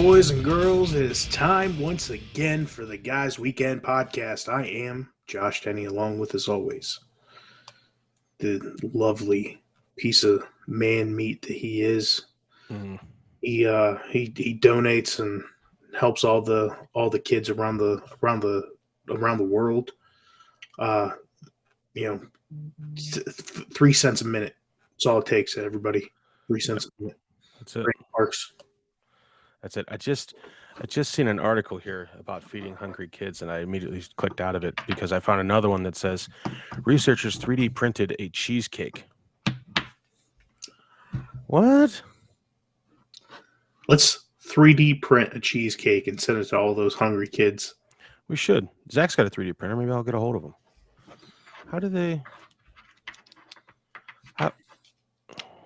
boys and girls. It is time once again for the Guys Weekend podcast. I am Josh Denny, along with, as always, the lovely piece of man meat that he is. He donates and helps all the kids around the world. 3 cents a minute. That's all it takes, everybody. 3 cents a minute. That's it. Great Parks. That's it. I just seen an article here about feeding hungry kids, and I immediately clicked out of it because I found another one that says researchers 3D printed a cheesecake. What? Let's 3D print a cheesecake and send it to all those hungry kids. We should. Zach's got a 3D printer. Maybe I'll get a hold of him. How do they?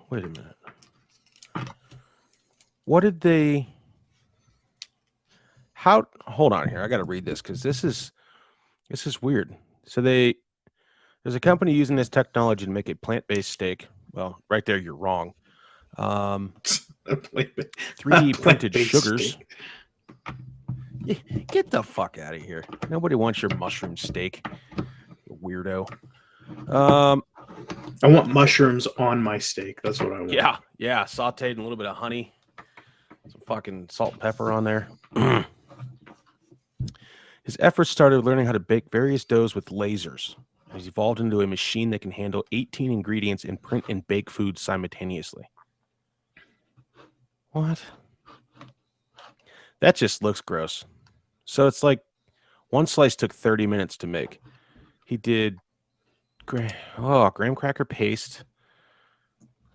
Wait a minute. What did they? Hold on here. I got to read this because this is weird. So there's a company using this technology to make a plant-based steak. Well, right there, you're wrong. 3D printed sugars. Get the fuck out of here. Nobody wants your mushroom steak, you weirdo. I want mushrooms on my steak. That's what I want. Yeah. Sauteed and a little bit of honey. Some fucking salt and pepper on there. His efforts started learning how to bake various doughs with lasers. He's evolved into a machine that can handle 18 ingredients and print and bake food simultaneously. What? That just looks gross. So it's like one slice took 30 minutes to make. He did graham cracker paste.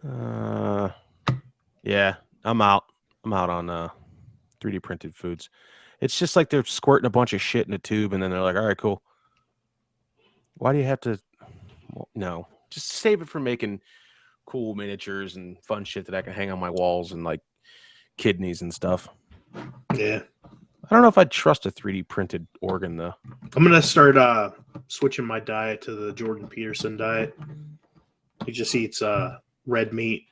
Yeah, I'm out. I'm out on 3D printed foods. It's just like they're squirting a bunch of shit in a tube, and then they're like, all right, cool. Why do you have to? Well, no, just save it for making cool miniatures and fun shit that I can hang on my walls and like kidneys and stuff. Yeah. I don't know if I'd trust a 3D printed organ, though. I'm going to start switching my diet to the Jordan Peterson diet. He just eats red meat,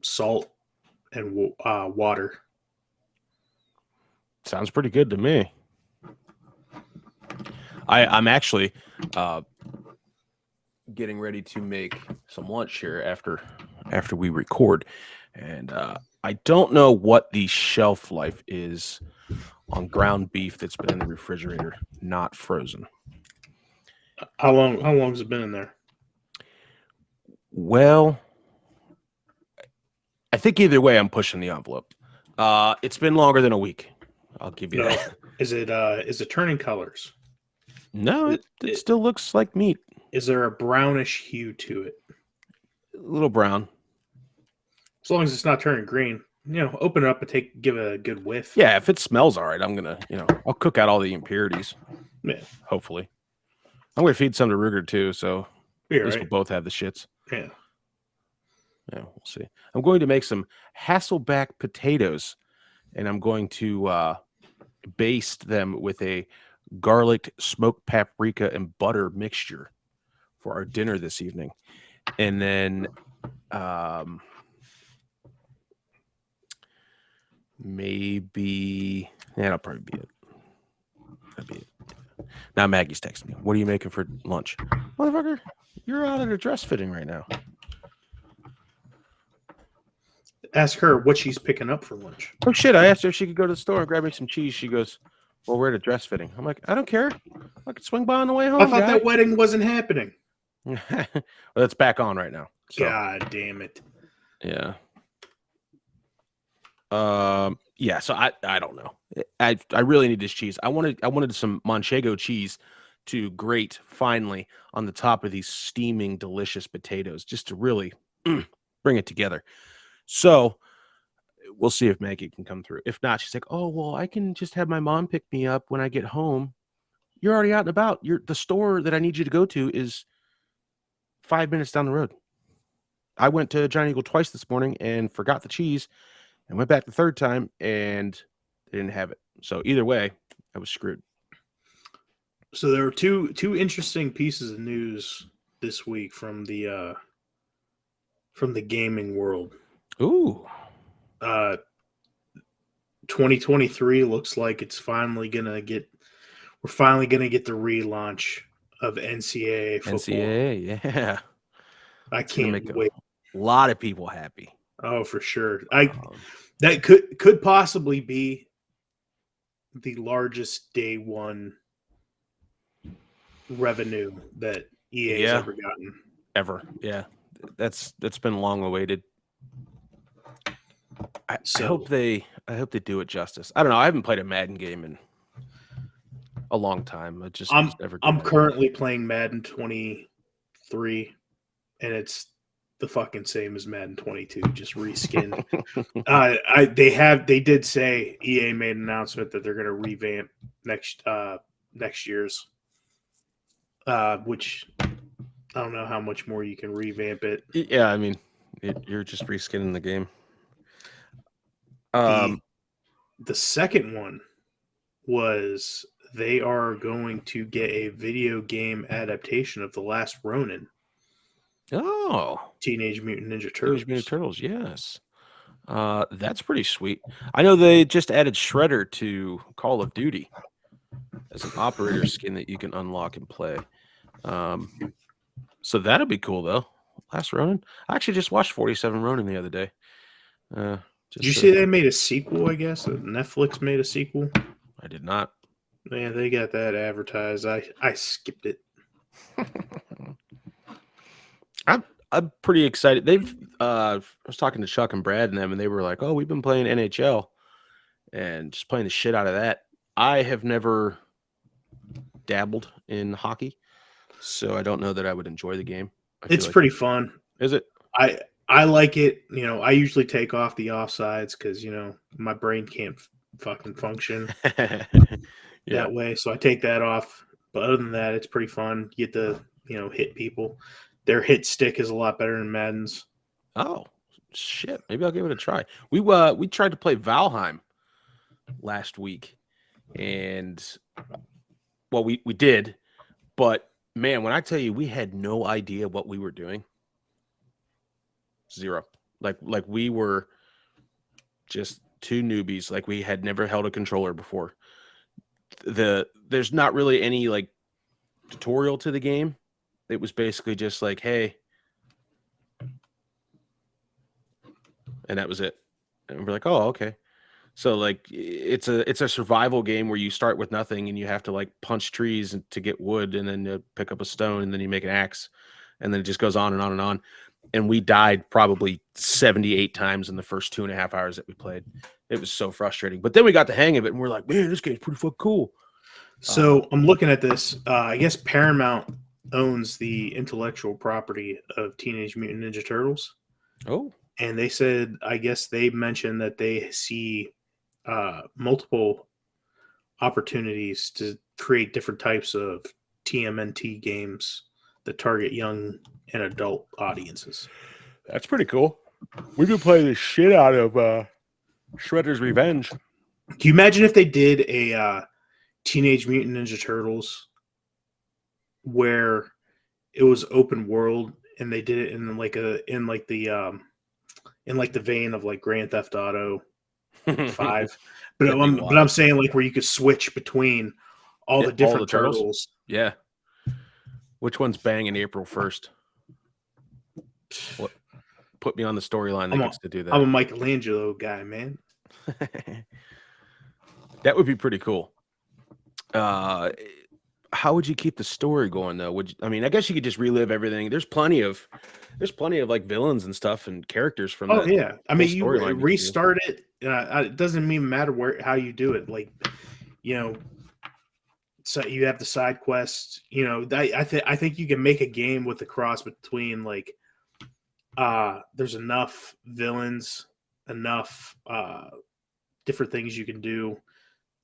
salt, and water. Sounds pretty good to me. I'm actually getting ready to make some lunch here after we record, and I don't know what the shelf life is on ground beef that's been in the refrigerator, not frozen. How long has it been in there? Well, I think either way, I'm pushing the envelope. It's been longer than a week. I'll give you that. Is it turning colors? No, it still looks like meat. Is there a brownish hue to it? A little brown. As long as it's not turning green, open it up and give it a good whiff. Yeah, if it smells all right, I'm gonna, I'll cook out all the impurities. Yeah. Hopefully. I'm gonna feed some to Ruger too, so at least right. we'll both have the shits. Yeah. Yeah, we'll see. I'm going to make some Hasselback potatoes, and I'm going to baste them with a garlic, smoked paprika, and butter mixture for our dinner this evening. And then maybe that'll probably be it. That'll be it. Now Maggie's texting me. What are you making for lunch? Motherfucker, you're out at a dress fitting right now. Ask her what she's picking up for lunch. Oh shit, I asked her if she could go to the store and grab me some cheese. She goes, well, we're at a dress fitting. I'm like, I don't care. I could swing by on the way home. I thought that wedding wasn't happening. Well, it's back on right now. So. God damn it. Yeah. Yeah, so I don't know. I really need this cheese. I wanted some Manchego cheese to grate finally on the top of these steaming delicious potatoes just to really bring it together. So we'll see if Maggie can come through. If not, she's like, oh, well, I can just have my mom pick me up when I get home. You're already out and about. The store that I need you to go to is 5 minutes down the road. I went to Giant Eagle twice this morning and forgot the cheese and went back the third time and they didn't have it. So either way, I was screwed. So there were two interesting pieces of news this week from the gaming world. Ooh. 2023 looks like it's finally gonna get. We're finally gonna get the relaunch of NCAA football. NCAA, yeah. I It's gonna can't make wait. a lot of people happy. Oh, for sure. Um, That could possibly be the largest day one revenue that EA has yeah, ever gotten. ever. Yeah, that's been long awaited. I So hope they do it justice. I don't know. I haven't played a Madden game in a long time. I just was never good I'm at it. currently playing Madden 23, and it's the fucking same as Madden 22, just reskinned. They did say EA made an announcement that they're going to revamp next year's, which I don't know how much more you can revamp it. Yeah, I mean, you're just reskinning the game. The second one was they are going to get a video game adaptation of The Last Ronin. Oh, Teenage Mutant Ninja Turtles. Teenage Mutant Turtles, yes. That's pretty sweet. I know they just added Shredder to Call of Duty as an operator skin that you can unlock and play. So that'll be cool though. Last Ronin. I actually just watched 47 Ronin the other day. Did you see they made a sequel? I guess Netflix made a sequel. I did not. Yeah, they got that advertised. I skipped it. I'm pretty excited. I was talking to Chuck and Brad and them, and they were like, "Oh, we've been playing NHL and just playing the shit out of that." I have never dabbled in hockey, so I don't know that I would enjoy the game. It's pretty fun. Is it? I like it. You know, I usually take off the offsides because my brain can't fucking function that way, so I take that off. But other than that, it's pretty fun. You get to hit people. Their hit stick is a lot better than Madden's. Oh shit! Maybe I'll give it a try. We tried to play Valheim last week, and we did, but man, when I tell you, we had no idea what we were doing. Zero. Like we were just two newbies. Like we had never held a controller before. There's not really any like tutorial to the game. It was basically just like, hey, and that was it. And we're like, oh, okay. So like it's a survival game where you start with nothing and you have to like punch trees to get wood, and then pick up a stone, and then you make an axe, and then it just goes on and on and on. And we died probably 78 times in the first 2.5 hours that we played. It was so frustrating. But then we got the hang of it, and we're like, man, this game's pretty fucking cool. So I'm looking at this. I guess Paramount owns the intellectual property of Teenage Mutant Ninja Turtles. Oh. And they said, I guess they mentioned that they see multiple opportunities to create different types of TMNT games that target young and adult audiences. That's pretty cool. We've been playing the shit out of Shredder's Revenge. Can you imagine if they did a Teenage Mutant Ninja Turtles where it was open world and they did it in the vein of like Grand Theft Auto 5, but I'm saying like where you could switch between all the different turtles. Yeah. Which one's banging April 1st? What? Put me on the storyline that gets to do that. I'm a Michelangelo guy, man. That would be pretty cool. How would you keep the story going though? I guess you could just relive everything. There's plenty of like villains and stuff and characters from that. Yeah. I mean, you restart it. It doesn't even matter how you do it. Like, so you have the side quests. I think you can make a game with the cross between like, there's enough villains, enough different things you can do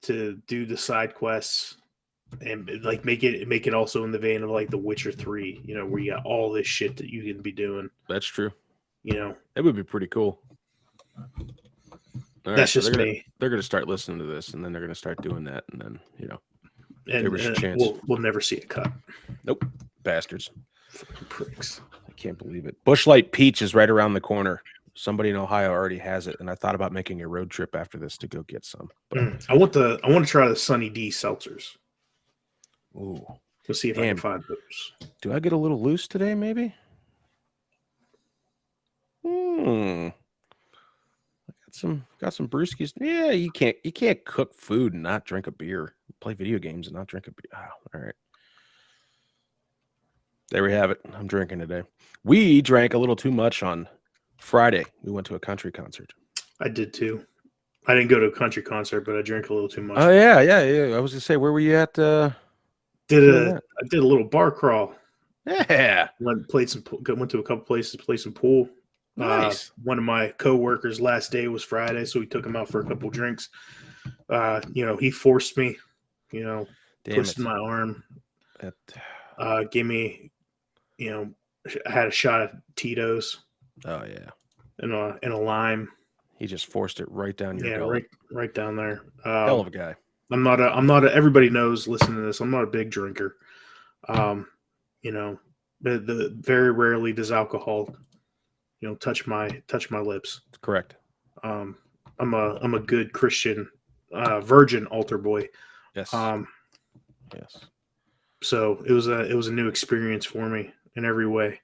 to do the side quests, and like make it also in the vein of like The Witcher 3, where you got all this shit that you can be doing. That's true. That would be pretty cool. That's just me. They're going to start listening to this, and then they're going to start doing that, and then and there was a chance. We'll never see it cut. Nope, bastards, pricks. I can't believe it. Bushlight Peach is right around the corner. somebody in Ohio already has it, and I thought about making a road trip after this to go get some. But I want to try the Sunny D seltzers. ooh, Let's see if I can find those. Do I get a little loose today? Maybe. Got some brewskis. Yeah, you can't cook food and not drink a beer. Play video games and not drink a beer. Oh, all right. There we have it. I'm drinking today. We drank a little too much on Friday. We went to a country concert. I did too. I didn't go to a country concert, but I drank a little too much. Oh yeah. I was gonna say, where were you at? I did a little bar crawl. Yeah. Went to a couple places to play some pool. Nice. One of my coworkers' last day was Friday, so we took him out for a couple drinks. He forced me, twisted my arm. Gave me, I had a shot of Tito's. Oh yeah. And a lime. He just forced it right down your gullet. right down there. Hell of a guy. I'm not a. Everybody knows. Listening to this, I'm not a big drinker. The very rarely does alcohol, touch my lips. Correct. I'm a good Christian, virgin altar boy. Yes. Yes. So it was a new experience for me in every way.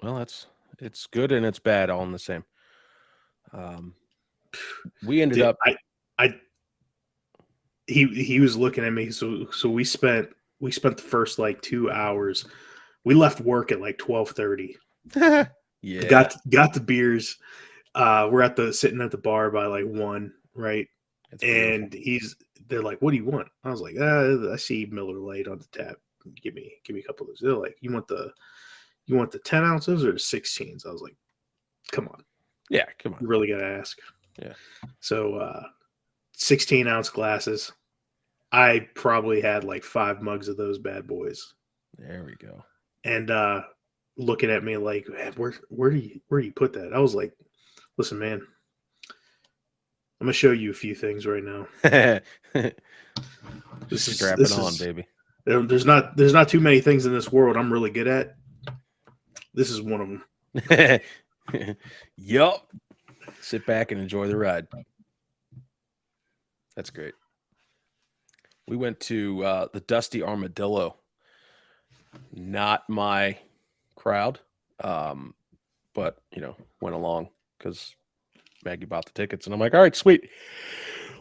Well, it's good and it's bad all in the same. We ended up. He was looking at me. So we spent the first like 2 hours. We left work at like 12:30. Yeah. Got the beers. We're sitting at the bar by like 1, right? And they're like, "What do you want?" I was like, "I see Miller Lite on the tap. Give me a couple of those." They're like, "You want the 10 ounces or the 16s?" I was like, "Come on." Yeah, come on. You really got to ask. Yeah. So 16-ounce glasses. I probably had like 5 mugs of those bad boys. There we go. And looking at me like, where do you put that? I was like, listen, man, I'm gonna show you a few things right now. Strap it on, baby. There's not too many things in this world I'm really good at. This is one of them. Yup. Sit back and enjoy the ride. That's great. We went to the Dusty Armadillo. Not my crowd, but went along because Maggie bought the tickets, and I'm like, all right, sweet.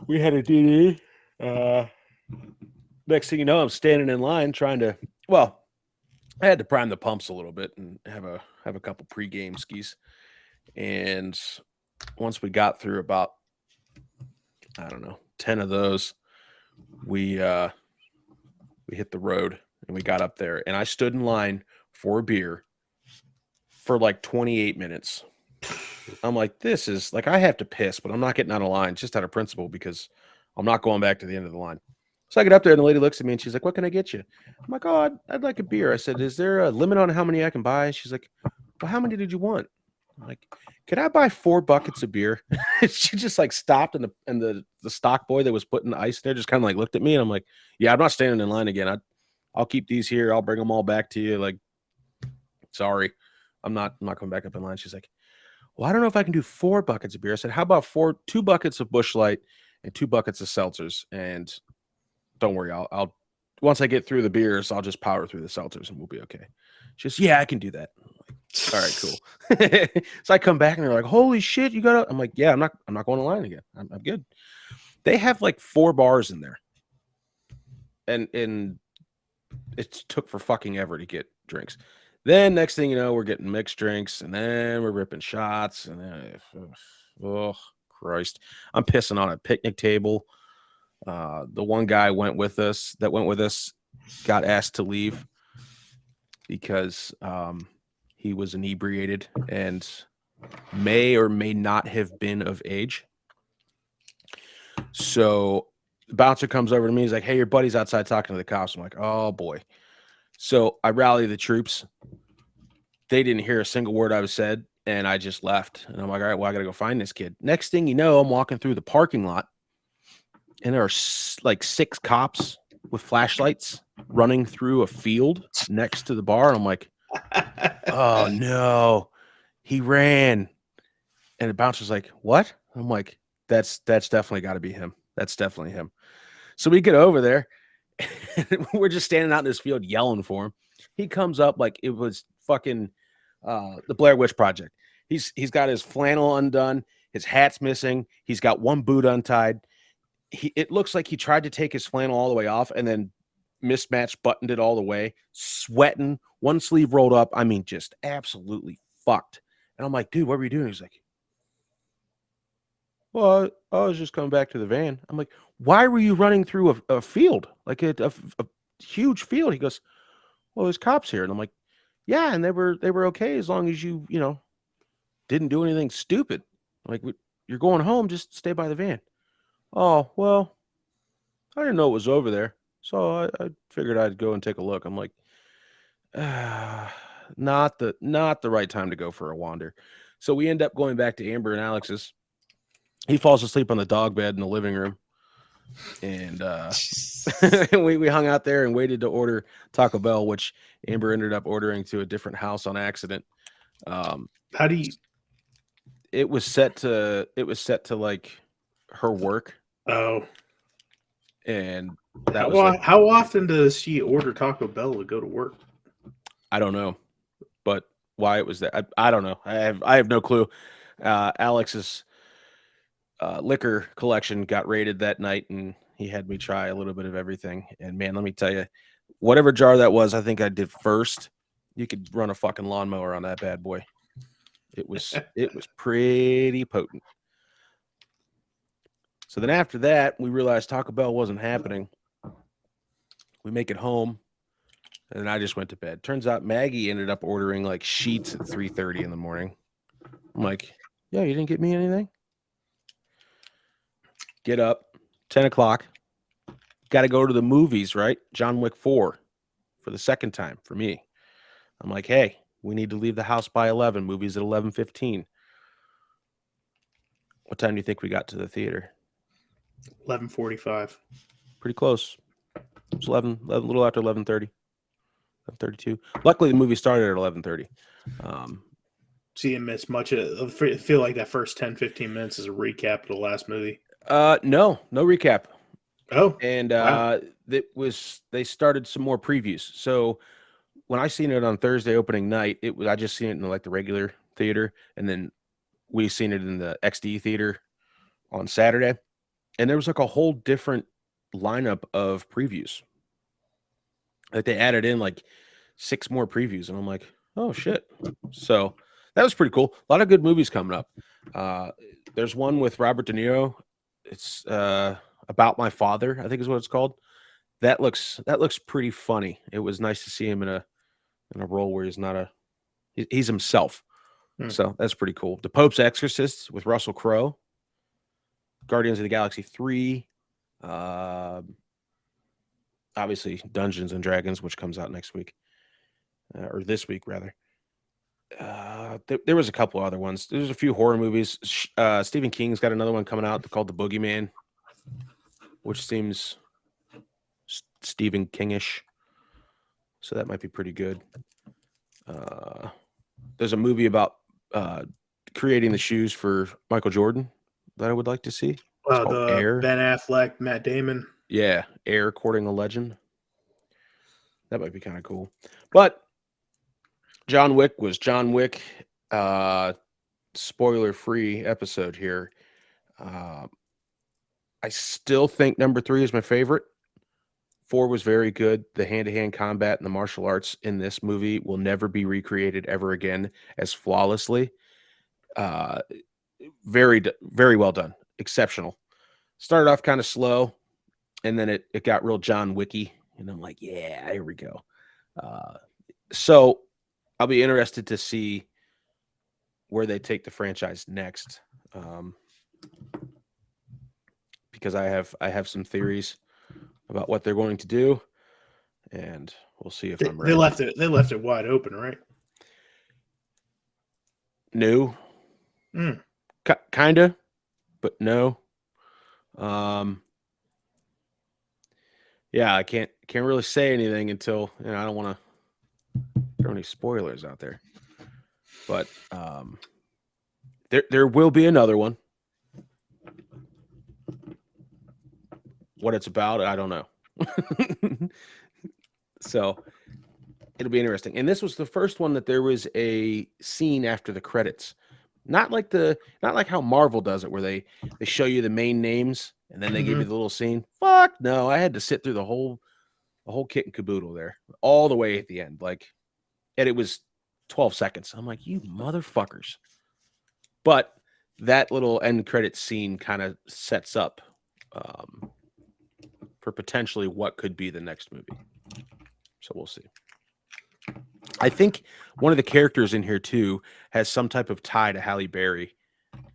We had a DD. Next thing you know, I'm standing in line trying to. Well, I had to prime the pumps a little bit and have a couple pregame skis, and once we got through about 10 of those, we hit the road and we got up there, and I stood in line for a beer for like 28 minutes. I'm like, this is like, I have to piss, but I'm not getting out of line just out of principle because I'm not going back to the end of the line. So I get up there and the lady looks at me and she's like, "What can I get you?" I'm like, "Oh, I'd like a beer." I said, "Is there a limit on how many I can buy?" She's like, "Well, how many did you want?" I'm like, "Could I buy 4 buckets of beer?" She just like stopped, and the stock boy that was putting the ice there just kind of like looked at me, and I'm like, "Yeah, I'm not standing in line again. I'll keep these here. I'll bring them all back to you. Like, sorry, I'm not coming back up in line." She's like, "Well, I don't know if I can do 4 buckets of beer." I said, "How about 2 buckets of Busch Light and 2 buckets of seltzers? And don't worry, I'll once I get through the beers, I'll just power through the seltzers and we'll be okay." She goes, "Yeah, I can do that." I'm like, all right, cool. So I come back and they're like, "Holy shit, you got to." I'm like, "Yeah, I'm not going to line again. I'm good." They have like 4 bars in there, and it took for fucking ever to get drinks. Then next thing you know, we're getting mixed drinks, and then we're ripping shots, and then oh Christ, I'm pissing on a picnic table. The one guy that went with us got asked to leave because he was inebriated and may or may not have been of age. So the bouncer comes over to me. He's like, "Hey, your buddy's outside talking to the cops." I'm like, "Oh boy." So I rally the troops. They didn't hear a single word I was said, and I just left. And I'm like, all right, well, I got to go find this kid. Next thing you know, I'm walking through the parking lot, and there are like 6 cops with flashlights running through a field next to the bar. And I'm like, oh no, he ran. And the bouncer's like, what? I'm like, that's definitely got to be him. That's definitely him. So we get over there. And we're just standing out in this field yelling for him. He comes up like it was fucking the Blair Witch Project. He's got his flannel undone. His hat's missing. He's got one boot untied. It looks like he tried to take his flannel all the way off and then mismatched, buttoned it all the way, sweating, one sleeve rolled up. I mean, just absolutely fucked. And I'm like, dude, what were you doing? He's like, well, I was just coming back to the van. I'm like, why were you running through a field, like a huge field? He goes, well, there's cops here. And I'm like, yeah, and they were okay as long as you didn't do anything stupid. Like, you're going home, just stay by the van. Oh, well, I didn't know it was over there, so I figured I'd go and take a look. I'm like, not the right time to go for a wander. So we end up going back to Amber and Alex's. He falls asleep on the dog bed in the living room. And we hung out there and waited to order Taco Bell, which Amber ended up ordering to a different house on accident. How do you? It was set to like her work. Oh, and that was like, how often does she order Taco Bell to go to work? I don't know, but why it was that I don't know. I have no clue. Alex's liquor collection got raided that night, and he had me try a little bit of everything. And man, let me tell you, whatever jar that was, I think I did first. You could run a fucking lawnmower on that bad boy. It was pretty potent. So then after that, we realized Taco Bell wasn't happening. We make it home, and then I just went to bed. Turns out Maggie ended up ordering like sheets at 3:30 in the morning. I'm like, yeah, you didn't get me anything? Get up, 10 o'clock. Got to go to the movies, right? John Wick 4 for the second time for me. I'm like, hey, we need to leave the house by 11. Movies at 11:15. What time do you think we got to the theater? 11:45. Pretty close. It was 11, a little after 11:30. 11:32. Luckily, the movie started at 11:30. See, and miss much of. I feel like that first 10-15 minutes is a recap of the last movie. No recap. Oh, and wow. They started some more previews. So when I seen it on Thursday opening night, I just seen it in like the regular theater, and then we seen it in the XD theater on Saturday, and there was like a whole different lineup of previews. Like they added in like 6 more previews, and I'm like, oh shit. So that was pretty cool. A lot of good movies coming up. There's one with Robert De Niro. It's About My Father, I think is what it's called. That looks pretty funny. It was nice to see him in a role where he's himself. So that's pretty cool. The Pope's Exorcist with Russell Crowe. Guardians of the Galaxy 3. Obviously Dungeons and Dragons, which comes out next week. Or this week, rather. There was a couple other ones. There's a few horror movies. Stephen King's got another one coming out called The Boogeyman, which seems Stephen Kingish. So that might be pretty good. There's a movie about creating the shoes for Michael Jordan that I would like to see. The Air. Ben Affleck, Matt Damon. Yeah, Air, Courting a Legend. That might be kind of cool. But John Wick was John Wick. Spoiler-free episode here. I still think number 3 is my favorite. 4 was very good. The hand-to-hand combat and the martial arts in this movie will never be recreated ever again as flawlessly. Very, very well done. Exceptional. Started off kind of slow, and then it got real John Wicky, and I'm like, yeah, here we go. So I'll be interested to see where they take the franchise next, because I have some theories about what they're going to do, and we'll see if I'm ready. They left it wide open, right? No, kind of, but no. Yeah, I can't really say anything until I don't want to throw any spoilers out there. But There will be another one. What it's about, I don't know. So it'll be interesting. And this was the first one that there was a scene after the credits. Not like how Marvel does it, where they show you the main names and then they give you the little scene. Fuck no, I had to sit through the whole kit and caboodle there, all the way at the end. And it was 12 seconds. I'm like, you motherfuckers. But that little end credit scene kind of sets up for potentially what could be the next movie. So we'll see. I think one of the characters in here too has some type of tie to Halle Berry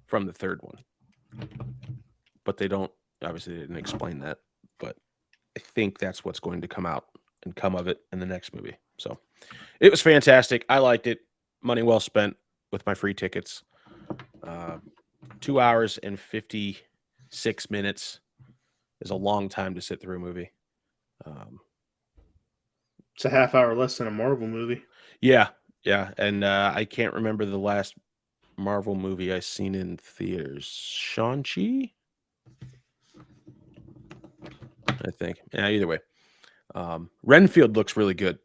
from the third one, but they didn't explain that. But I think that's what's going to come out and come of it in the next movie. So it was fantastic. I liked it. Money well spent with my free tickets. 2 hours and 56 minutes is a long time to sit through a movie. It's a half hour less than a Marvel movie. Yeah. And I can't remember the last Marvel movie I seen in theaters. Shang-Chi? I think. Yeah, either way. Renfield looks really good.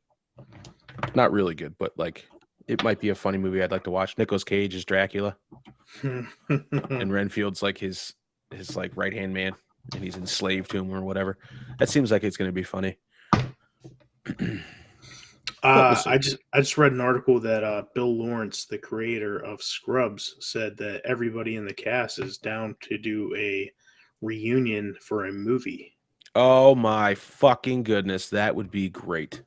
Not really good, but it might be a funny movie I'd like to watch. Nicolas Cage is Dracula. And Renfield's his right-hand man, and he's enslaved to him or whatever. That seems like it's going to be funny. I just read an article that Bill Lawrence, the creator of Scrubs, said that everybody in the cast is down to do a reunion for a movie. Oh my fucking goodness, that would be great.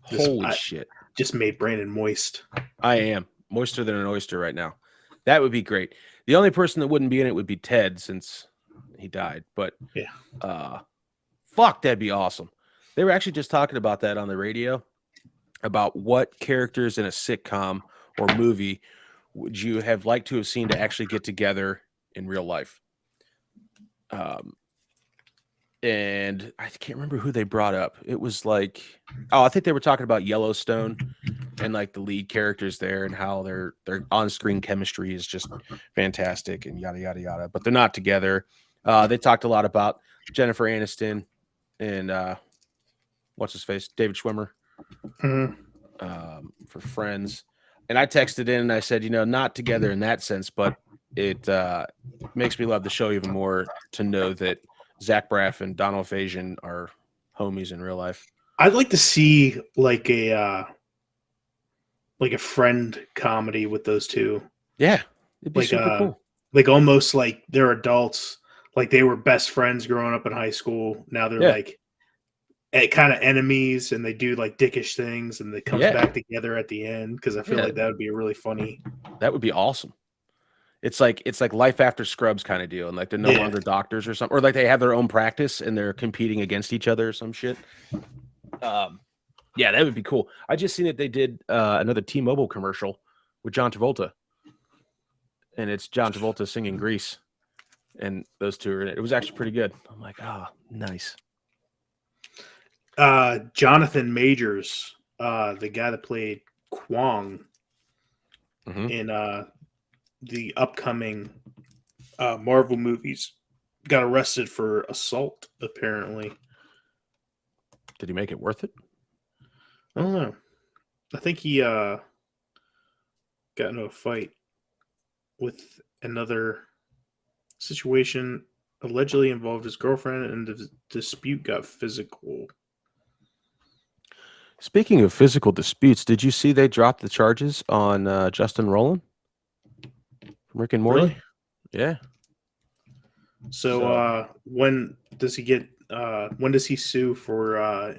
Holy shit. Just made Brandon moist. I am moister than an oyster right now. That would be great. The only person that wouldn't be in it would be Ted, since he died. But yeah, fuck, that'd be awesome. They were actually just talking about that on the radio, about what characters in a sitcom or movie would you have liked to have seen to actually get together in real life. And I can't remember who they brought up. It was I think they were talking about Yellowstone and the lead characters there and how their on-screen chemistry is just fantastic and yada yada yada. But they're not together. They talked a lot about Jennifer Aniston and what's his face, David Schwimmer, for Friends. And I texted in and I said, not together in that sense, but it makes me love the show even more to know that Zach Braff and Donald Faison are homies in real life. I'd like to see a friend comedy with those two. Yeah, it'd be super cool. Almost like they're adults, like they were best friends growing up in high school. Now they're kind of enemies, and they do dickish things, and they come back together at the end, because I feel like that would be really funny. That would be awesome. It's like Life After Scrubs kind of deal, and they're no longer doctors or something, or they have their own practice and they're competing against each other or some shit. Yeah, that would be cool. I just seen that they did another T-Mobile commercial with John Travolta, and it's John Travolta singing Grease, and those two are in it. It was actually pretty good. I'm like, nice. Jonathan Majors, the guy that played Kwong in the upcoming Marvel movies, got arrested for assault, apparently. Did he make it worth it? I don't know. I think he got into a fight with another situation, allegedly involved his girlfriend, and the dispute got physical. Speaking of physical disputes, did you see they dropped the charges on Justin Roiland from Rick and Morty? Really? Yeah. So when does he get? When does he sue for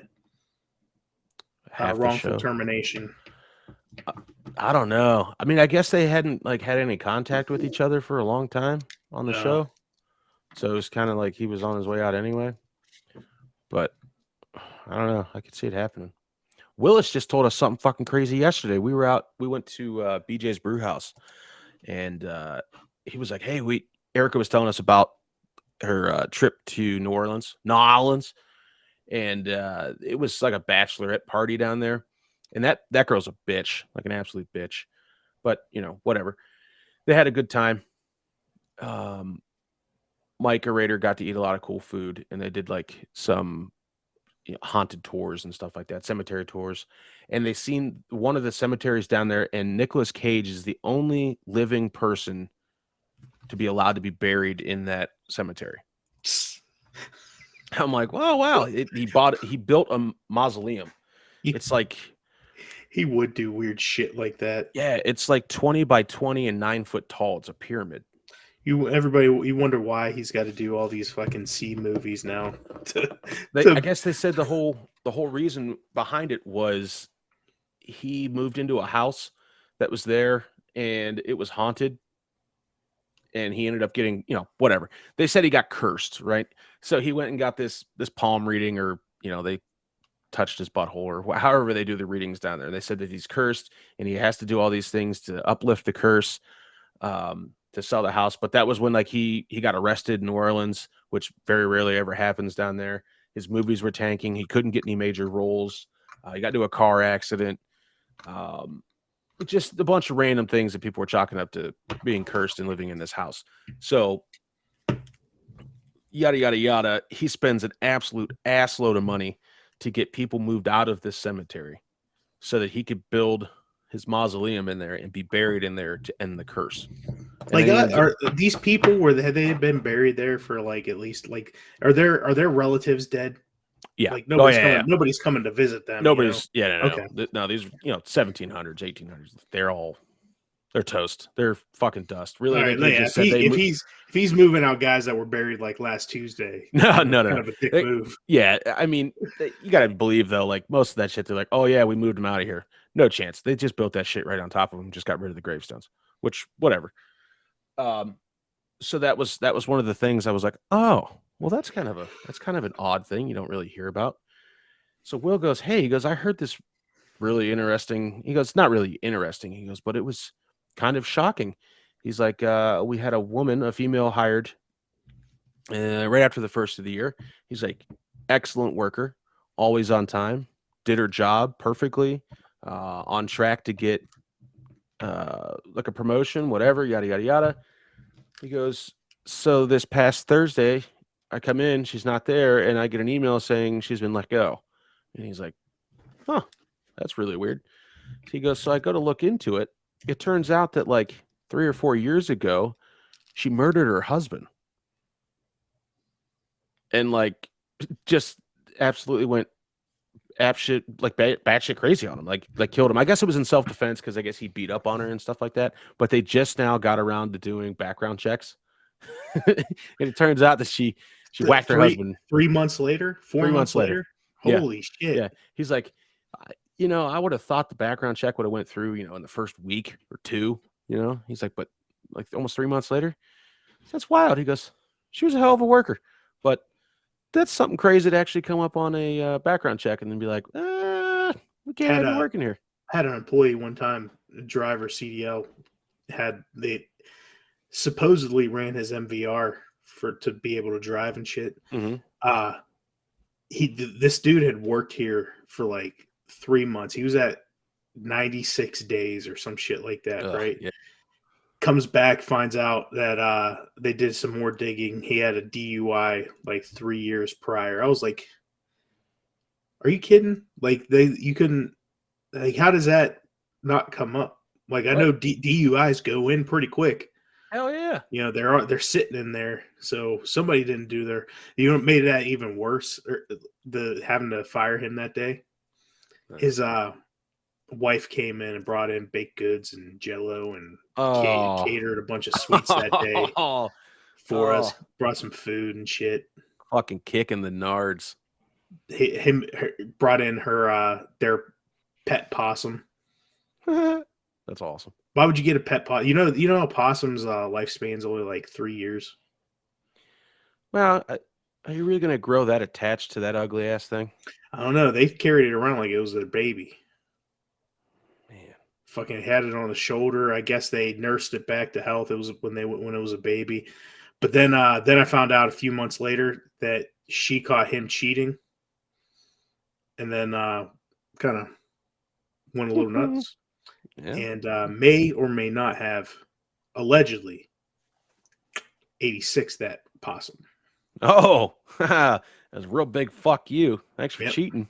wrongful termination? I don't know. I mean, I guess they hadn't had any contact with each other for a long time on the show, so it was kind of like he was on his way out anyway. But I don't know. I could see it happening. Willis just told us something fucking crazy yesterday. We went to BJ's Brew House, and he was like, "Hey, Erica was telling us about her trip to New Orleans, and it was like a bachelorette party down there, and that girl's a bitch, like an absolute bitch, but whatever." they had a good time. Mike Rader got to eat a lot of cool food, and they did like some haunted tours and stuff like that, cemetery tours. And they seen one of the cemeteries down there, and Nicolas Cage is the only living person to be allowed to be buried in that cemetery. I'm like, oh wow, he built a mausoleum. It's like he would do weird shit like that. Yeah, it's like 20 by 20 and 9 foot tall. It's a pyramid. You wonder why he's got to do all these fucking C movies now. I guess they said the whole reason behind it was he moved into a house that was there and it was haunted, and he ended up getting, whatever. They said he got cursed, right? So he went and got this palm reading, or they touched his butthole, or however they do the readings down there. They said that he's cursed and he has to do all these things to uplift the curse, to sell the house. But that was when like he got arrested in New Orleans, which very rarely ever happens down there. His movies were tanking. He couldn't get any major roles. He got into a car accident. Just a bunch of random things that people were chalking up to being cursed and living in this house. So yada, yada, yada. He spends an absolute assload of money to get people moved out of this cemetery so that he could build his mausoleum in there and be buried in there to end the curse. Like, are these people, have they been buried there for like at least like are their relatives dead? Yeah, like nobody's coming to visit them. Nobody's Okay. No, these 1700s, 1800s. They're toast. They're fucking dust. Really, right, if he's moving out guys that were buried like last Tuesday. No. Kind of a dick move. Yeah, I mean, you gotta believe though. Like most of that shit, they're like, oh yeah, we moved them out of here. No chance. They just built that shit right on top of them. Just got rid of the gravestones. Which whatever. So that was one of the things I was like, oh, well, that's kind of an odd thing you don't really hear about. So Will goes, hey, he goes, I heard this really interesting. He goes, not really interesting. He goes, but it was kind of shocking. He's like, we had a female hired right after the first of the year. He's like, excellent worker, always on time, did her job perfectly, on track to get like a promotion, whatever, yada, yada, yada. He goes, so this past Thursday, I come in, she's not there, and I get an email saying she's been let go. And he's like, huh, that's really weird. He goes, so I go to look into it. It turns out that like 3 or 4 years ago, she murdered her husband. And like just absolutely went batshit crazy on him, like killed him. I guess it was in self-defense because I guess he beat up on her and stuff like that. But they just now got around to doing background checks. And it turns out that she whacked her husband 3 months later, 4 months later. Holy shit. Yeah. He's like, I would have thought the background check would have went through, in the first week or two, he's like, but like almost 3 months later, that's wild. He goes, she was a hell of a worker, but that's something crazy to actually come up on a background check and then be like, we can't have you working here. I had an employee one time, a driver, CDL, they supposedly ran his MVR to be able to drive and shit. Mm-hmm. This dude had worked here for like 3 months. He was at 96 days or some shit like that, right? Yeah. Comes back, finds out that they did some more digging. He had a DUI like 3 years prior. I was like, are you kidding? Like you couldn't, like, how does that not come up? Like, I know DUIs go in pretty quick. Hell yeah. They're sitting in there. So somebody didn't do made that even worse. The having to fire him that day. His wife came in and brought in baked goods and Jello and catered a bunch of sweets that day for us. Brought some food and shit. Fucking kicking the nards. Brought in their pet possum. That's awesome. Why would you get a pet possum? You know, a possum's lifespan's only like 3 years. Well, are you really gonna grow that attached to that ugly ass thing? I don't know. They carried it around like it was their baby. Man, fucking had it on the shoulder. I guess they nursed it back to health. It was when it was a baby. But then I found out a few months later that she caught him cheating, and then kind of went a little nuts. Yeah. And may or may not have allegedly 86 that possum. Oh, that was a real big fuck you. Thanks for Yep. cheating.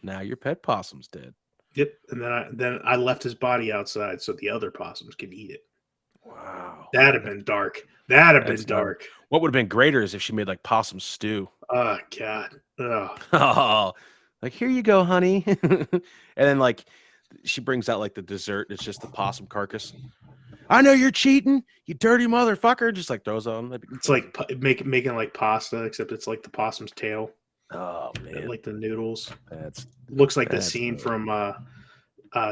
Now your pet possum's dead. Yep. And then I left his body outside so the other possums could eat it. Wow. That'd have been dark. That'd have That's been dark. What would have been greater is if she made like possum stew. Oh God. Oh. Oh, like here you go, honey. And then like she brings out like the dessert. It's just the possum carcass. I know you're cheating, you dirty motherfucker. Just like throws on. It's like making like pasta, except it's like the possum's tail. Oh man, like the noodles. That's looks like the scene from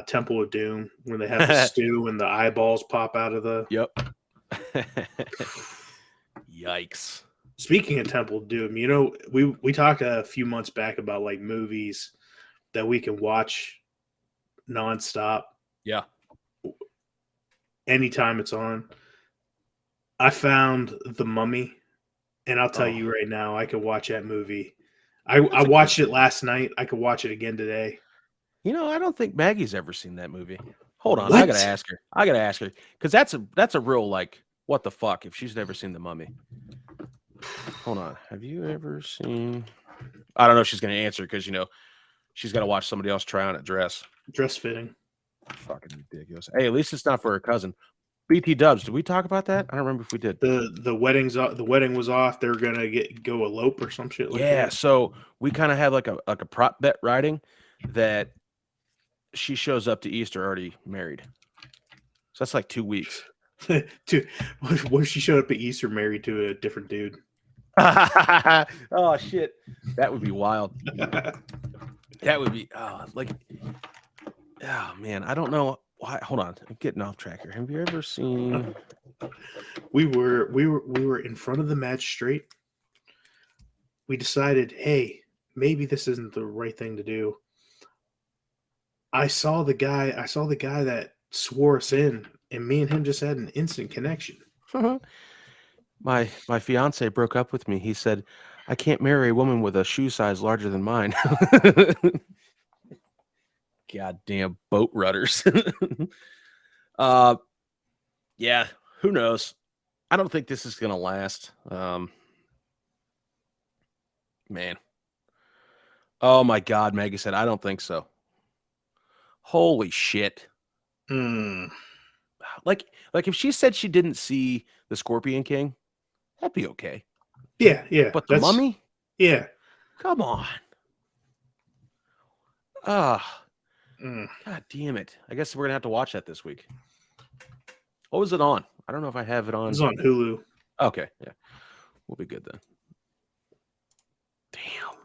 Temple of Doom where they have the stew and the eyeballs pop out of the. Yep. Yikes. Speaking of Temple of Doom, you know, we talked a few months back about like movies that we can watch nonstop. Yeah. Anytime it's on. I found The Mummy, and I'll tell you right now, I could watch that movie. I watched it last night. I could watch it again today. You know, I don't think Maggie's ever seen that movie. Hold on, What? I gotta ask her because that's a real like what the fuck if she's never seen The Mummy. Hold on, have you ever seen? I don't know if she's gonna answer because you know she's gotta watch somebody else try on a dress. Dress fitting. Fucking ridiculous. Hey, at least it's not for her cousin. BT Dubs. Did we talk about that? I don't remember if we did. The wedding was off. They're gonna go elope or some shit like that. Yeah, so we kind of had like a prop bet riding that she shows up to Easter already married. So that's like 2 weeks. What if she showed up at Easter married to a different dude? Oh shit. That would be wild. That would be oh man, I don't know why. Hold on, I'm getting off track here. Have you ever seen? We were in front of the magistrate. We decided, hey, maybe this isn't the right thing to do. I saw the guy that swore us in, and me and him just had an instant connection. My fiance broke up with me. He said, I can't marry a woman with a shoe size larger than mine. Goddamn boat rudders. Yeah, who knows? I don't think this is gonna last. Man. Oh my God, Maggie said, I don't think so. Holy shit. Like if she said she didn't see the Scorpion King, that'd be okay. Yeah. But the Mummy? Yeah. Come on. God damn it. I guess we're gonna have to watch that this week. What was it on? I don't know if I have it on. It was on Hulu. Okay, yeah. We'll be good then. Damn.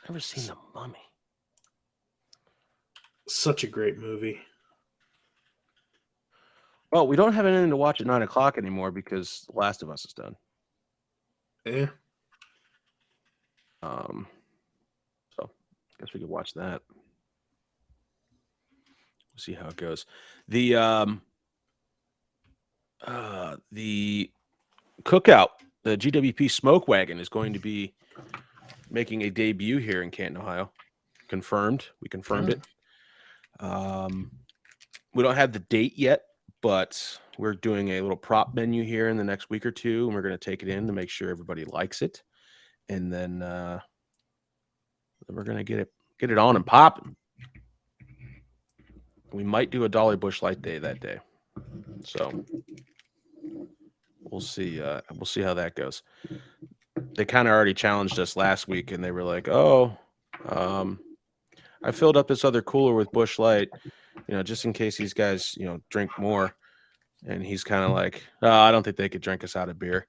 Never seen The Mummy. Such a great movie. Well, we don't have anything to watch at 9 o'clock anymore because The Last of Us is done. Yeah. So I guess we could watch that. We'll see how it goes. The cookout, the GWP Smoke Wagon is going to be making a debut here in Canton, Ohio. Confirmed. We confirmed it. We don't have the date yet, but we're doing a little prop menu here in the next week or two, and we're going to take it in to make sure everybody likes it, and then we're going to get it on and popping. We might do a Dolly Bush Light Day that day, so we'll see. We'll see how that goes. They kind of already challenged us last week, and they were like, "Oh, I filled up this other cooler with Bush Light, you know, just in case these guys, you know, drink more." And he's kind of like, "Oh, I don't think they could drink us out of beer."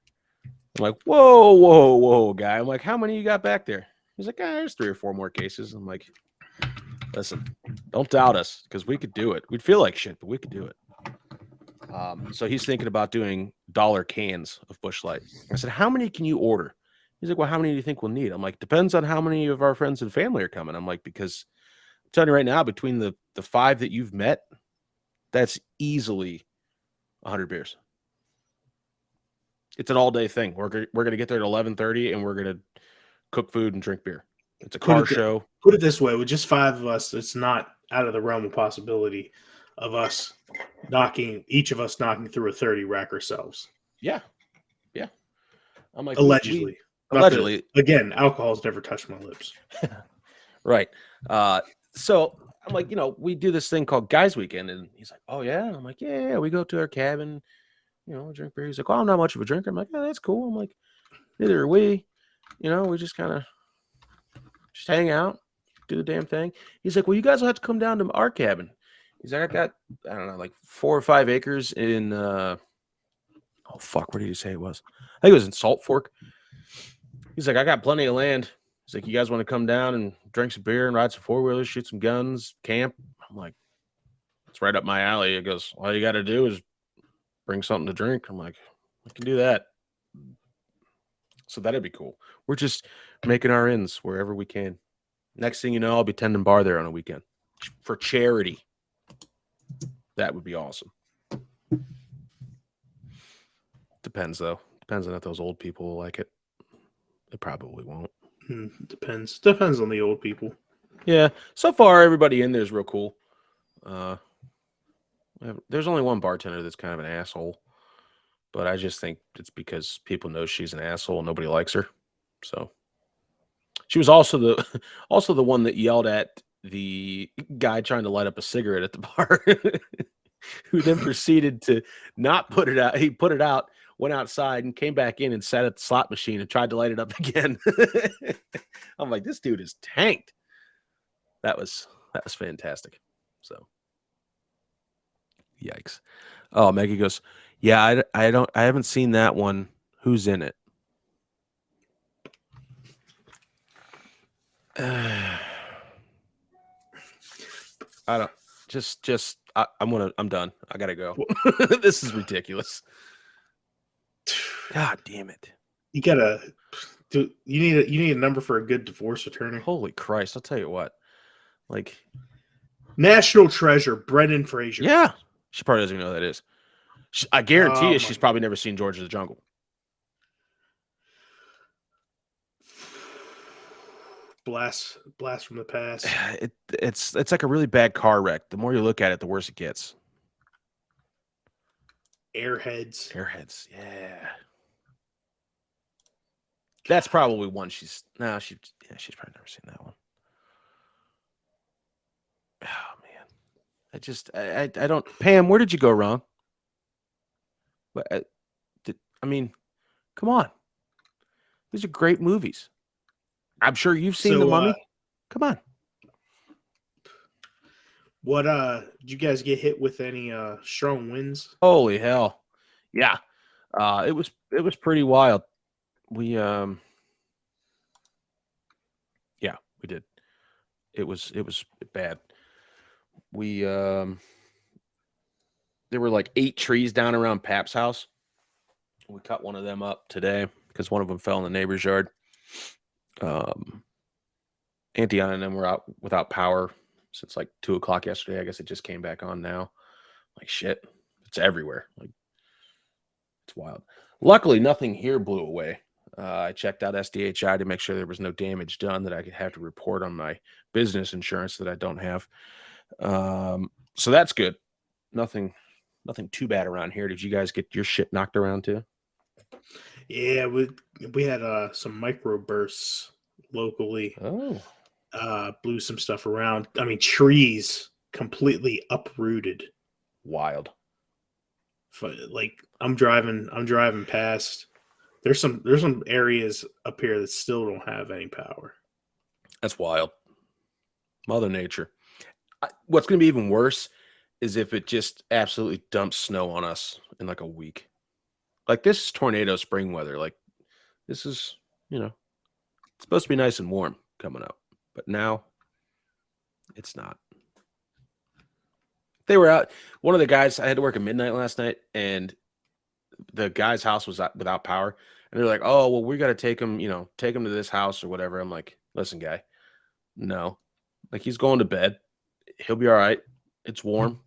I'm like, whoa, guy. I'm like, how many you got back there? He's like, there's 3 or 4 more cases. I'm like, listen, don't doubt us because we could do it. We'd feel like shit, but we could do it. So he's thinking about doing dollar cans of Busch Light. I said, how many can you order? He's like, well, how many do you think we'll need? I'm like, depends on how many of our friends and family are coming. I'm like, because I'm telling you right now, between the 5 that you've met, that's easily 100 beers. It's an all-day thing. We're going to get there at 11:30, and we're going to cook food and drink beer. It's a car show. Put it this way, with just 5 of us, it's not out of the realm of possibility of us each of us knocking through a 30 rack ourselves. Yeah. I'm like, Allegedly. allegedly. Again, alcohol's never touched my lips. Right. So I'm like, we do this thing called Guys Weekend, and he's like, oh yeah. And I'm like, yeah, we go to our cabin, drink beer. He's like, oh, I'm not much of a drinker. I'm like, yeah, that's cool. I'm like, neither are we. We just kind of just hang out, do the damn thing. He's like, well, you guys will have to come down to our cabin. He's like, I got, I don't know, like 4 or 5 acres in oh fuck, where did you say it was? I think it was in Salt Fork. He's like, I got plenty of land. He's like, you guys want to come down and drink some beer and ride some 4-wheelers, shoot some guns, camp? I'm like, it's right up my alley. He goes, all you got to do is bring something to drink. I'm like, I can do that. So that'd be cool. We're just making our ends wherever we can. Next thing you know, I'll be tending bar there on a weekend for charity. That would be awesome. Depends, though. Depends on if those old people will like it. They probably won't. Depends. Depends on the old people. Yeah. So far, everybody in there is real cool. There's only one bartender that's kind of an asshole, but I just think it's because people know she's an asshole and nobody likes her. So she was also the one that yelled at the guy trying to light up a cigarette at the bar, who then proceeded to not put it out. He put it out, went outside, and came back in and sat at the slot machine and tried to light it up again. I'm like, this dude is tanked. That was fantastic. So, yikes. Oh, Maggie goes, yeah, I haven't seen that one. Who's in it? I don't. I'm done. I gotta go. This is ridiculous. God damn it. You need a number for a good divorce attorney. Holy Christ. I'll tell you what. Like, national treasure, Brendan Fraser. Yeah. She probably doesn't even know who that is. I guarantee you she's probably never seen George of the Jungle. Blast from the past. It's like a really bad car wreck. The more you look at it, the worse it gets. Airheads. Yeah. That's probably one she's probably never seen that one. Oh man. I don't. Pam, where did you go wrong? But come on. These are great movies. I'm sure you've seen The Mummy. Come on. What did you guys get hit with any strong winds? Holy hell. Yeah. It was pretty wild. We we did. It was bad. We there were like 8 trees down around Pap's house. We cut one of them up today because one of them fell in the neighbor's yard. Auntie Anna and them were out without power since like 2:00 yesterday. I guess it just came back on now. Like shit, it's everywhere. Like it's wild. Luckily, nothing here blew away. I checked out SDHI to make sure there was no damage done that I could have to report on my business insurance that I don't have. So that's good. Nothing too bad around here. Did you guys get your shit knocked around too? Yeah, we had some microbursts locally. Oh. Blew some stuff around. I mean, trees completely uprooted. Wild. Like I'm driving past. There's some areas up here that still don't have any power. That's wild. Mother Nature. What's going to be even worse is if it just absolutely dumps snow on us in like a week. Like this is tornado spring weather. Like this is, it's supposed to be nice and warm coming up. But now it's not. They were out. One of the guys, I had to work at midnight last night, and the guy's house was without power. And they're like, oh, well, we got to take him to this house or whatever. I'm like, listen, guy, no. Like, he's going to bed. He'll be all right. It's warm.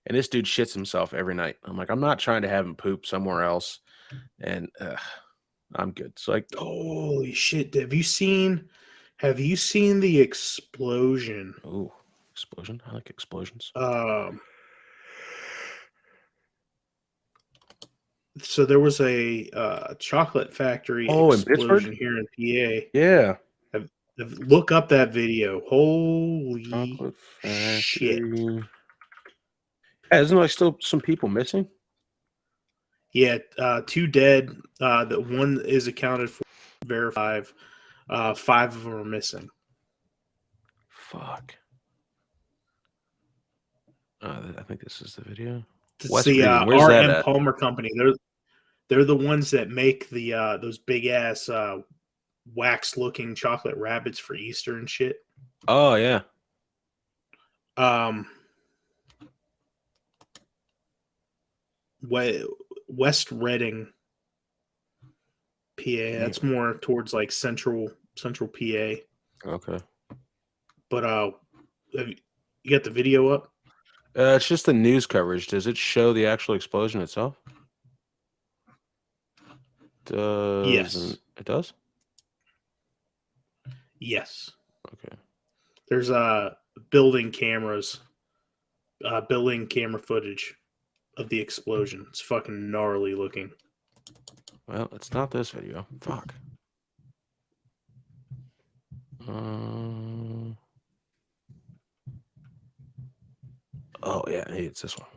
And this dude shits himself every night. I'm like, I'm not trying to have him poop somewhere else. And I'm good. So, like, holy shit. Have you seen the explosion? Oh, explosion. I like explosions. So there was a chocolate factory Oh, in explosion Pittsburgh? here in PA. Yeah. Look up that video. Holy Chocolate shit. factory. Yeah, isn't there still some people missing? Yeah, 2 dead. The one is accounted for, verified. 5 of them are missing. Fuck. I think this is the video. It's West the Reading. Where's that RM at? Palmer Company. They're the ones that make the those big ass wax looking chocolate rabbits for Easter and shit. Oh, yeah. West Reading, PA. That's more towards like central PA. Okay. But you got the video up? It's just the news coverage. Does it show the actual explosion itself? Yes. It does? Yes. Okay. There's building cameras, building camera footage of the explosion. It's fucking gnarly looking. Well, it's not this video. Fuck. Oh, yeah. Hey, it's this one.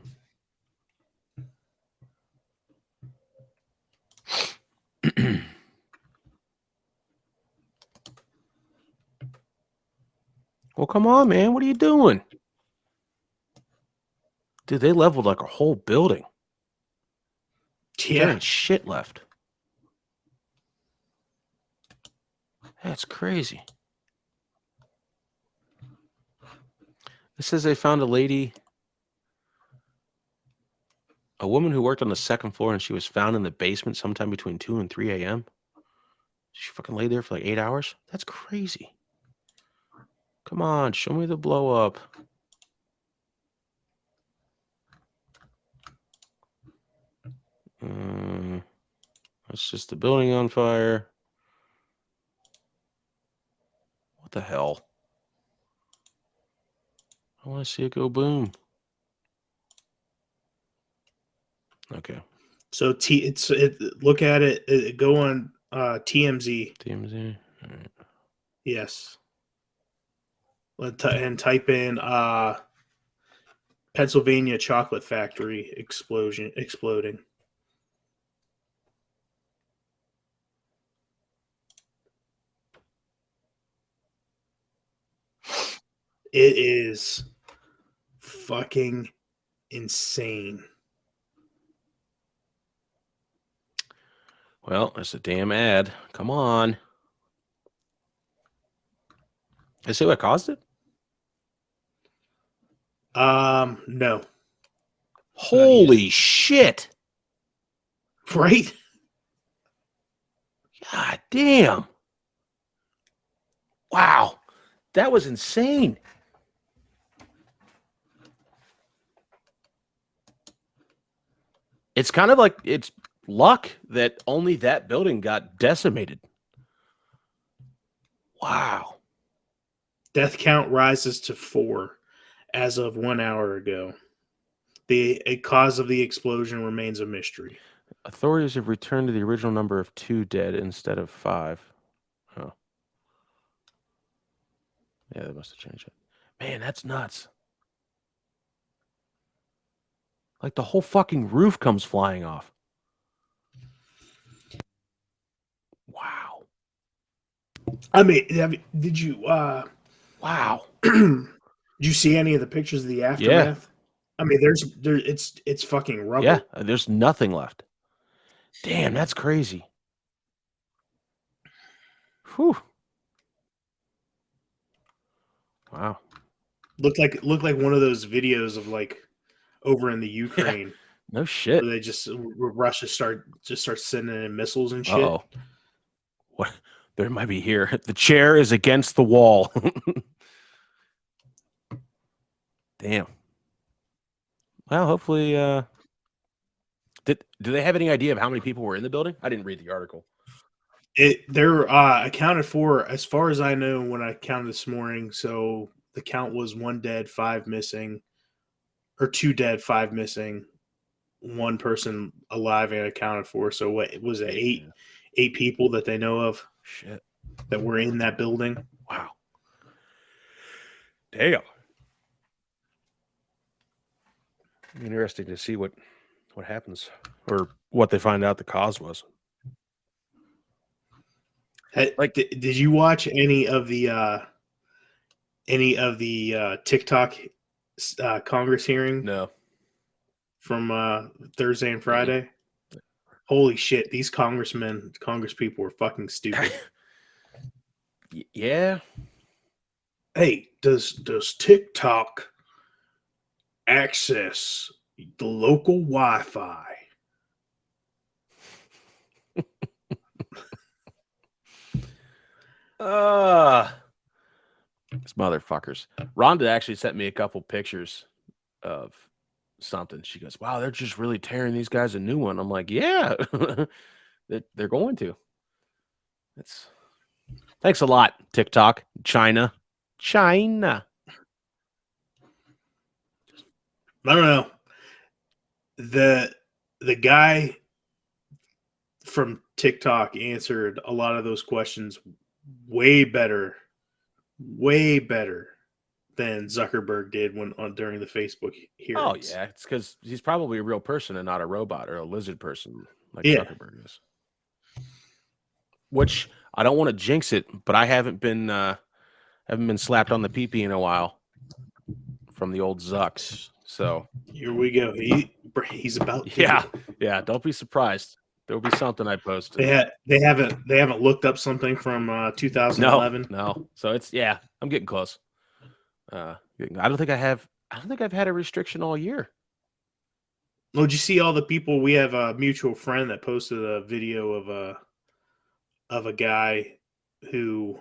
Well, come on, man. What are you doing? Dude, they leveled like a whole building. Yeah. There ain't shit left. That's crazy. It says they found a woman who worked on the second floor, and she was found in the basement sometime between 2 and 3 a.m. She fucking laid there for like 8 hours? That's crazy. Come on, show me the blow up. That's just the building on fire. What the hell? I want to see it go boom. Okay. So look at it. Go on TMZ. TMZ. All right. Yes. And type in Pennsylvania chocolate factory exploding. It is fucking insane. Well, it's a damn ad. Come on. Is see what caused it? No. Holy shit. Right? God damn. Wow. That was insane. It's kind of like it's luck that only that building got decimated. Wow. Death count rises to 4 as of 1 hour ago. The cause of the explosion remains a mystery. Authorities have returned to the original number of 2 dead instead of 5. Oh. Yeah, they must have changed it. Man, that's nuts. Like the whole fucking roof comes flying off. Wow. I mean, did you Wow. did you see any of the pictures of the aftermath? Yeah. I mean, it's fucking rubble. Yeah, there's nothing left. Damn, that's crazy. Whew. Wow. Looked like one of those videos of like over in the Ukraine. Yeah. No shit. Where they just Russia start sending in missiles and shit. Uh-oh. What? There might be here. The chair is against the wall. Damn. Well, hopefully, do they have any idea of how many people were in the building? I didn't read the article. They're accounted for, as far as I know, when I counted this morning. So the count was 1 dead, 5 missing, or 2 dead, 5 missing. one person alive and accounted for. So what was it? Yeah. Eight people that they know of Shit. that were in that building. Wow. Damn. Interesting to see what happens or what they find out the cause was. Like, did you watch any of the TikTok Congress hearing? No. From Thursday and Friday. Mm-hmm. Holy shit, these Congress people were fucking stupid. Yeah. Hey, does TikTok access the local Wi-Fi? These motherfuckers. Rhonda actually sent me a couple pictures of something. She goes, "Wow, they're just really tearing these guys a new one." I'm like, "Yeah, they're going to." Thanks a lot, TikTok, China. I don't know. The guy from TikTok answered a lot of those questions way better than Zuckerberg did during the Facebook hearings. Oh yeah, it's because he's probably a real person and not a robot or a lizard person like Yeah. Zuckerberg is. Which I don't want to jinx it, but I haven't been slapped on the pee-pee in a while from the old Zucks. So here we go. He's about to. Yeah. Don't be surprised. There'll be something I posted. They haven't looked up something from 2011. No. So it's I'm getting close. I don't think I've had a restriction all year. Well, did you see all the people? We have a mutual friend that posted a video of a guy who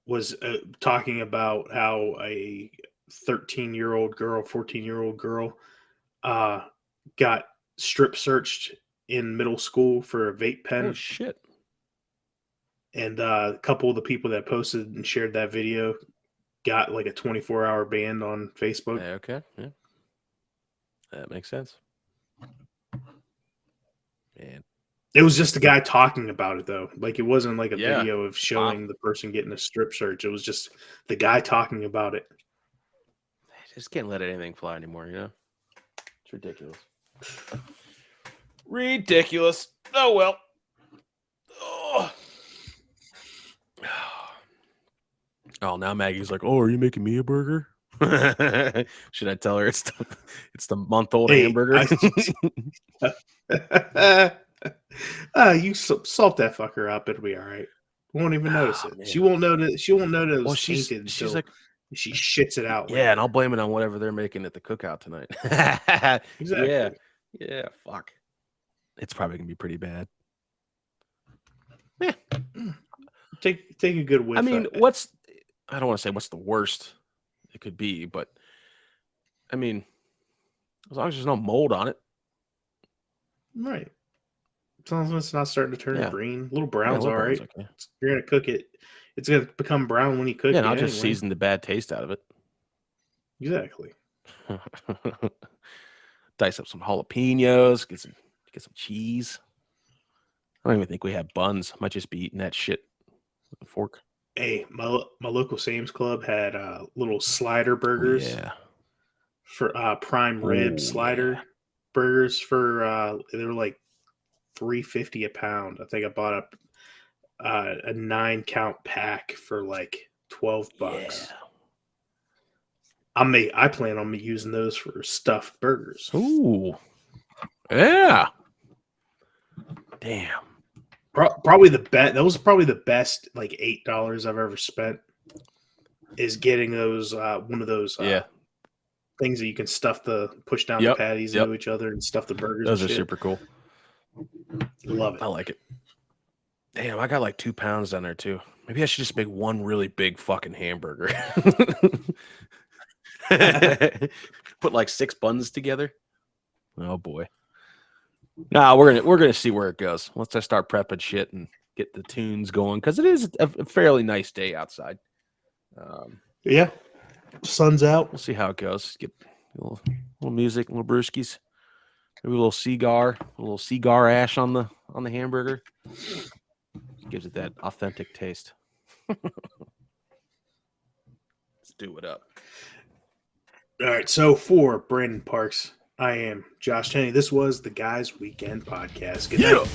was talking about how a 13-year-old girl, 14-year-old girl got strip searched in middle school for a vape pen. Oh shit. And a couple of the people that posted and shared that video got like a 24-hour ban on Facebook. Okay. Yeah. That makes sense. Man. It was just a guy talking about it, though. Like, it wasn't like a video of showing the person getting a strip search. It was just the guy talking about it. Just can't let anything fly anymore, you know? It's ridiculous. Ridiculous. Oh, well. Oh, now Maggie's like, "Oh, are you making me a burger?" Should I tell her it's the month-old hamburger? You salt that fucker up, it'll be all right. Won't even notice it. Man. She won't notice. She won't notice. Well, she's like, she shits it out. Yeah, and I'll blame it on whatever they're making at the cookout tonight. Exactly. Yeah. Fuck. It's probably gonna be pretty bad. Yeah. Take a good whiff. I mean, I don't want to say what's the worst it could be, but I mean, as long as there's no mold on it. Right. As long as it's not starting to turn green. Little brown's all right. Okay. You're going to cook it. It's going to become brown when you cook it. Yeah, and I'll just season the bad taste out of it. Exactly. Dice up some jalapenos, get some cheese. I don't even think we have buns. I might just be eating that shit with a fork. Hey, my local Sam's Club had little slider burgers. Yeah. For prime rib slider burgers for they were like $3.50 a pound. I think I bought a 9-count pack for like $12. Yeah. I plan on using those for stuffed burgers. Ooh. Yeah. Damn. Probably the best. That was probably the best like $8 I've ever spent. Is getting those one of those things that you can push down the patties into each other and stuff the burgers. Those are super cool. Love it. I like it. Damn, I got like 2 pounds down there too. Maybe I should just make one really big fucking hamburger. Put like 6 buns together. Oh boy. Nah, we're gonna see where it goes once I start prepping shit and get the tunes going, because it is a fairly nice day outside. Yeah, sun's out. We'll see how it goes. Get little music, little brewskis, maybe a little cigar ash on the hamburger. Gives it that authentic taste. Let's do it up. All right, so for Brandon Parks, I am Josh Tenney. This was the Guys Weekend Podcast. Good night.